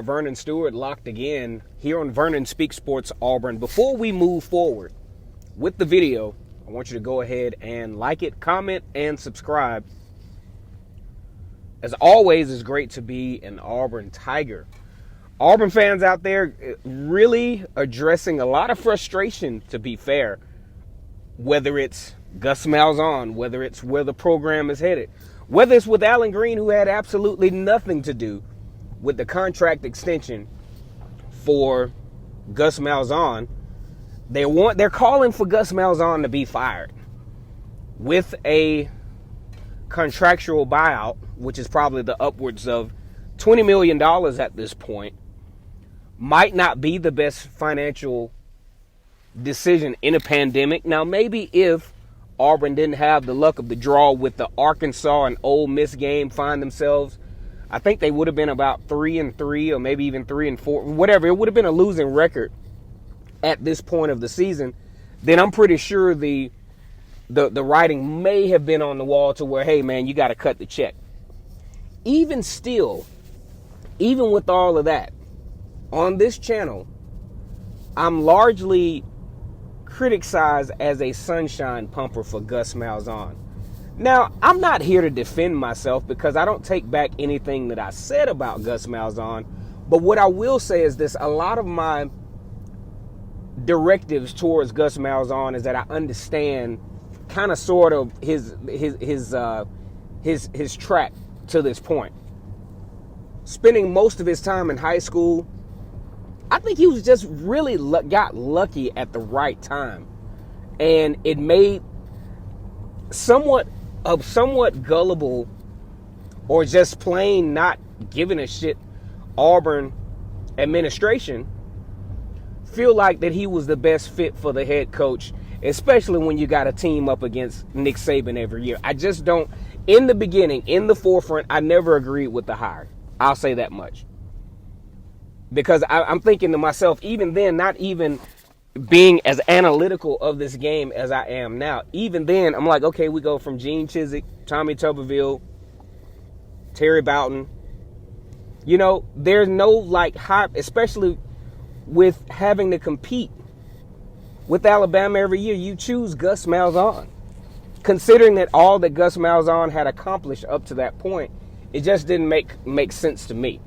Vernon Stewart, locked again here on Vernon Speaks Sports Auburn. Before we move forward with the video, I want you to go ahead and like it, comment, and subscribe. As always, it's great to be an Auburn Tiger. Auburn fans out there really addressing a lot of frustration, to be fair, whether it's Gus Malzahn, whether it's where the program is headed, whether it's with Allen Green, who had absolutely nothing to do with the contract extension for Gus Malzahn. They're calling for Gus Malzahn to be fired with a contractual buyout, which is probably the upwards of $20 million at this point. Might not be the best financial decision in a pandemic. Now, maybe if Auburn didn't have the luck of the draw with the Arkansas and Ole Miss game, find themselves, I think they would have been about 3-3 or maybe even 3-4, whatever. It would have been a losing record at this point of the season. Then I'm pretty sure the writing may have been on the wall to where, hey, man, you got to cut the check. Even still, even with all of that, on this channel, I'm largely criticized as a sunshine pumper for Gus Malzahn. Now, I'm not here to defend myself because I don't take back anything that I said about Gus Malzahn. But what I will say is this: a lot of my directives towards Gus Malzahn is that I understand kind of sort of his track to this point. Spending most of his time in high school, I think he was just really got lucky at the right time. And it made somewhat gullible or just plain not giving a shit Auburn administration feel like that he was the best fit for the head coach, especially when you got a team up against Nick Saban every year. I just don't, in the beginning, in the forefront, I never agreed with the hire. I'll say that much. Because I'm thinking to myself, even then, not even being as analytical of this game as I am now, even then, I'm like, okay, we go from Gene Chizik, Tommy Tuberville, Terry Boughton. You know, there's no like hype, especially with having to compete with Alabama every year. You choose Gus Malzahn. Considering that all that Gus Malzahn had accomplished up to that point, it just didn't make sense to me.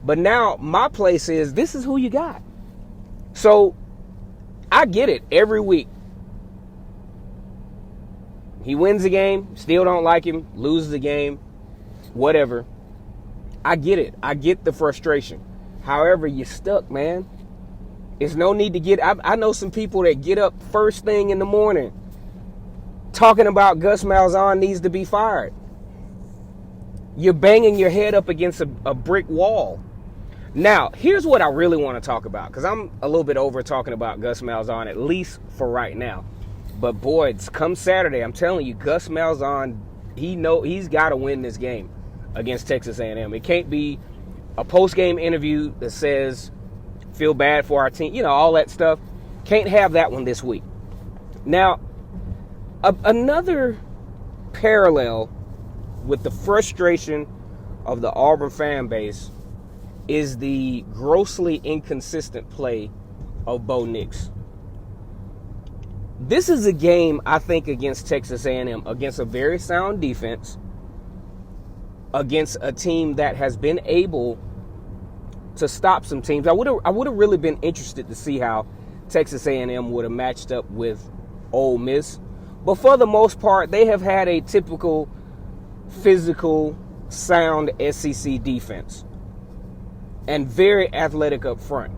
But now my place is, this is who you got. So I get it every week. He wins the game, still don't like him, loses the game, whatever. I get it. I get the frustration. However, you're stuck, man. There's no need to get, I know some people that get up first thing in the morning talking about Gus Malzahn needs to be fired. You're banging your head up against a brick wall. Now, here's what I really want to talk about, because I'm a little bit over talking about Gus Malzahn, at least for right now. But boy, it's come Saturday, I'm telling you, Gus Malzahn, he's got to win this game against Texas A&M. It can't be a post-game interview that says, feel bad for our team, you know, all that stuff. Can't have that one this week. Now, another parallel with the frustration of the Auburn fan base is the grossly inconsistent play of Bo Nix. This is a game, I think, against Texas A&M, against a very sound defense, against a team that has been able to stop some teams. I would have really been interested to see how Texas A&M would have matched up with Ole Miss. But for the most part, they have had a typical physical, sound SEC defense and very athletic up front,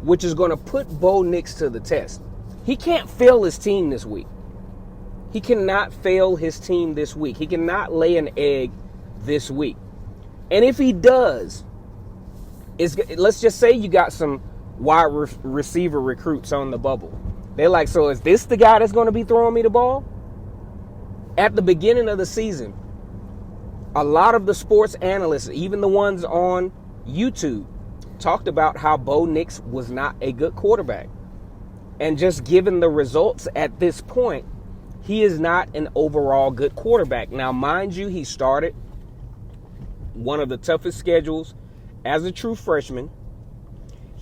which is going to put Bo Nix to the test. He can't fail his team this week. He cannot fail his team this week. He cannot lay an egg this week. And if he does, let's just say you got some wide receiver recruits on the bubble. They're like, so is this the guy that's going to be throwing me the ball? At the beginning of the season, a lot of the sports analysts, even the ones on YouTube, talked about how Bo Nix was not a good quarterback. And just given the results at this point, he is not an overall good quarterback. Now, mind you, he started one of the toughest schedules as a true freshman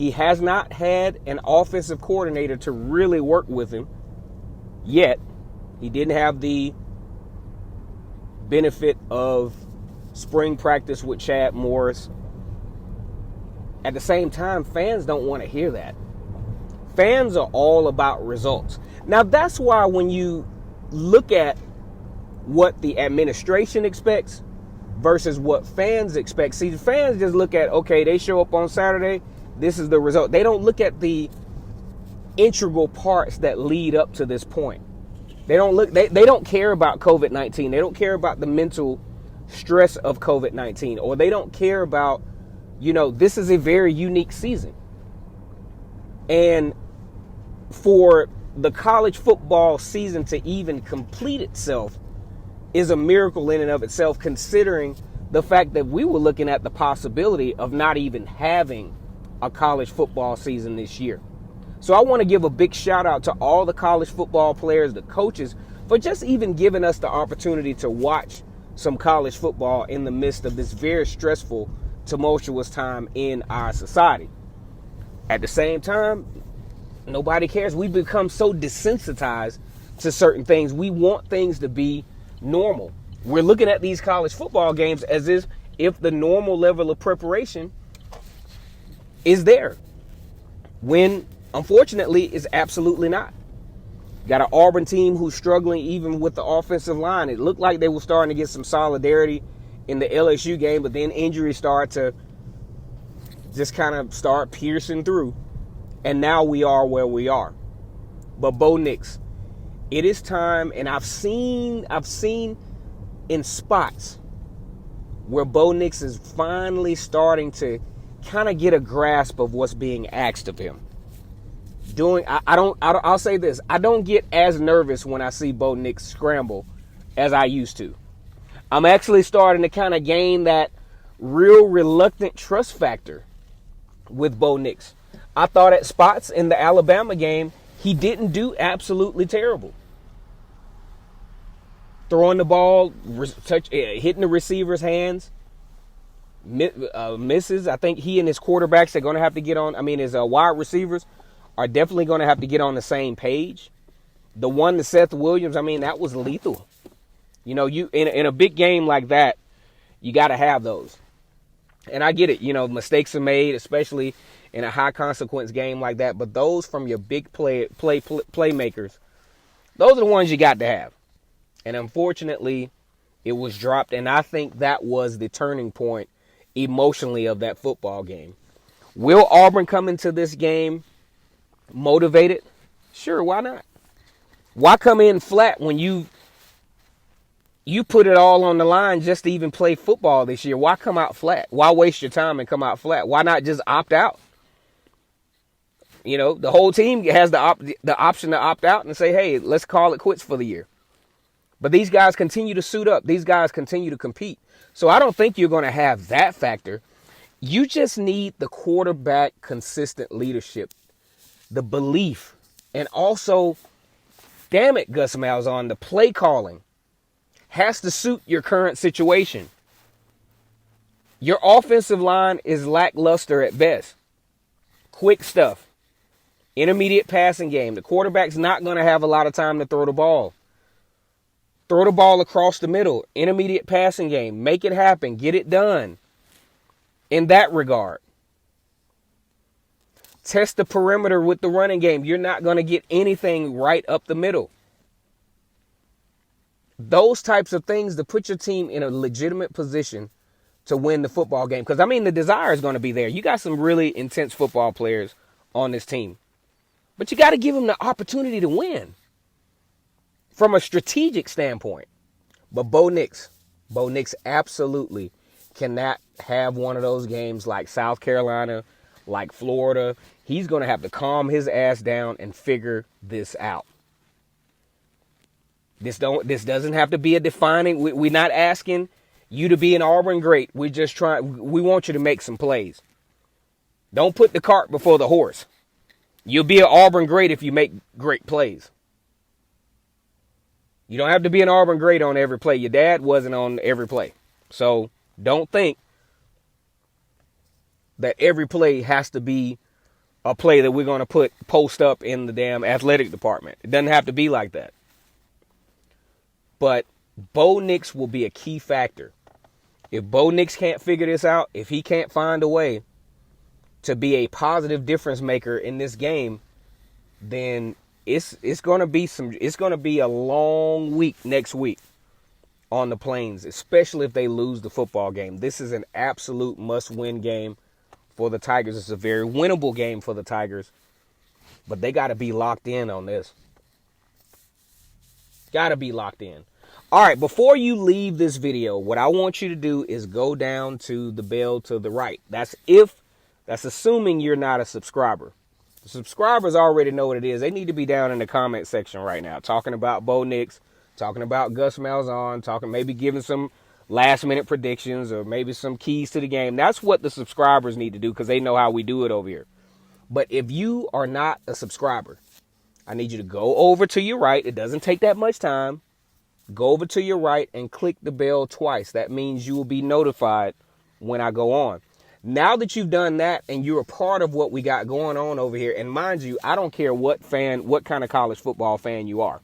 He has not had an offensive coordinator to really work with him yet. He didn't have the benefit of spring practice with Chad Morris. At the same time, fans don't want to hear that. Fans are all about results. Now, that's why when you look at what the administration expects versus what fans expect, see, the fans just look at, okay, they show up on Saturday, this is the result. They don't look at the integral parts that lead up to this point. They don't care about COVID-19. They don't care about the mental stress of COVID-19, or they don't care about, this is a very unique season. And for the college football season to even complete itself is a miracle in and of itself, considering the fact that we were looking at the possibility of not even having a college football season this year. So I want to give a big shout out to all the college football players, the coaches, for just even giving us the opportunity to watch some college football in the midst of this very stressful, tumultuous time in our society. At the same time, nobody cares. We've become so desensitized to certain things. We want things to be normal. We're looking at these college football games as if the normal level of preparation is there, when unfortunately it's absolutely not. Got an Auburn team who's struggling even with the offensive line. It looked like they were starting to get some solidarity in the LSU game, but then injuries start to just kind of start piercing through. And now we are where we are. But Bo Nix, it is time, and I've seen in spots where Bo Nix is finally starting to kind of get a grasp of what's being asked of him. I'll say this. I don't get as nervous when I see Bo Nix scramble as I used to. I'm actually starting to kind of gain that real reluctant trust factor with Bo Nix. I thought at spots in the Alabama game, he didn't do absolutely terrible. Throwing the ball, hitting the receiver's hands, misses. I think he and his quarterbacks are going to have to get on. His wide receivers are definitely going to have to get on the same page. The one to Seth Williams, that was lethal. You in a big game like that, you got to have those. And I get it. Mistakes are made, especially in a high consequence game like that. But those from your big playmakers, those are the ones you got to have. And unfortunately, it was dropped. And I think that was the turning point emotionally of that football game. Will Auburn come into this game motivated? Sure, why not? Why come in flat when you put it all on the line just to even play football this year? Why come out flat? Why waste your time and come out flat? Why not just opt out? The whole team has the option to opt out and say, hey, let's call it quits for the year. But these guys continue to suit up. These guys continue to compete. So I don't think you're going to have that factor. You just need the quarterback consistent leadership, the belief, and also, damn it, Gus Malzahn, the play calling has to suit your current situation. Your offensive line is lackluster at best. Quick stuff. Intermediate passing game. The quarterback's not going to have a lot of time to throw the ball. Throw the ball across the middle. Intermediate passing game. Make it happen. Get it done. In that regard. Test the perimeter with the running game. You're not going to get anything right up the middle. Those types of things to put your team in a legitimate position to win the football game. Because, the desire is going to be there. You got some really intense football players on this team. But you got to give them the opportunity to win from a strategic standpoint. But Bo Nix absolutely cannot have one of those games like South Carolina, like Florida. He's going to have to calm his ass down and figure this out. This doesn't have to be a defining. We're not asking you to be an Auburn great. We want you to make some plays. Don't put the cart before the horse. You'll be an Auburn great if you make great plays. You don't have to be an Auburn great on every play. Your dad wasn't on every play. So don't think that every play has to be a play that we're going to post up in the damn athletic department. It doesn't have to be like that. But Bo Nix will be a key factor. If Bo Nix can't figure this out, if he can't find a way to be a positive difference maker in this game, then it's going to be a long week next week on the Plains, especially if they lose the football game. This is an absolute must-win game for the Tigers. It's a very winnable game for the Tigers, but they got to be locked in on this. Got to be locked in. All right, before you leave this video, what I want you to do is go down to the bell to the right. That's assuming you're not a subscriber. The subscribers already know what it is. They need to be down in the comment section right now, talking about Bo Nix, talking about Gus Malzahn, maybe giving some last-minute predictions or maybe some keys to the game. That's what the subscribers need to do because they know how we do it over here. But if you are not a subscriber, I need you to go over to your right. It doesn't take that much time. Go over to your right and click the bell twice. That means you will be notified when I go on. Now that you've done that and you're a part of what we got going on over here, and mind you, I don't care what kind of college football fan you are,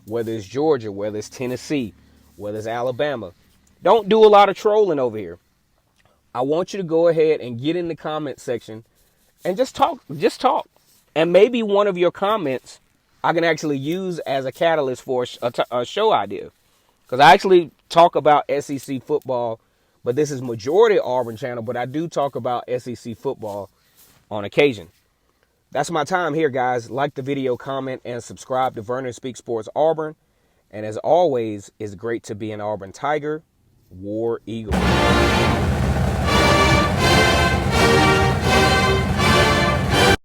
whether it's Georgia, whether it's Tennessee, whether it's Alabama. Don't do a lot of trolling over here. I want you to go ahead and get in the comment section and just talk. Just talk. And maybe one of your comments I can actually use as a catalyst for a show idea. Because I actually talk about SEC football, but this is majority Auburn channel, but I do talk about SEC football on occasion. That's my time here, guys. Like the video, comment, and subscribe to Vernon Speaks Sports Auburn. And as always, it's great to be an Auburn Tiger, War Eagle.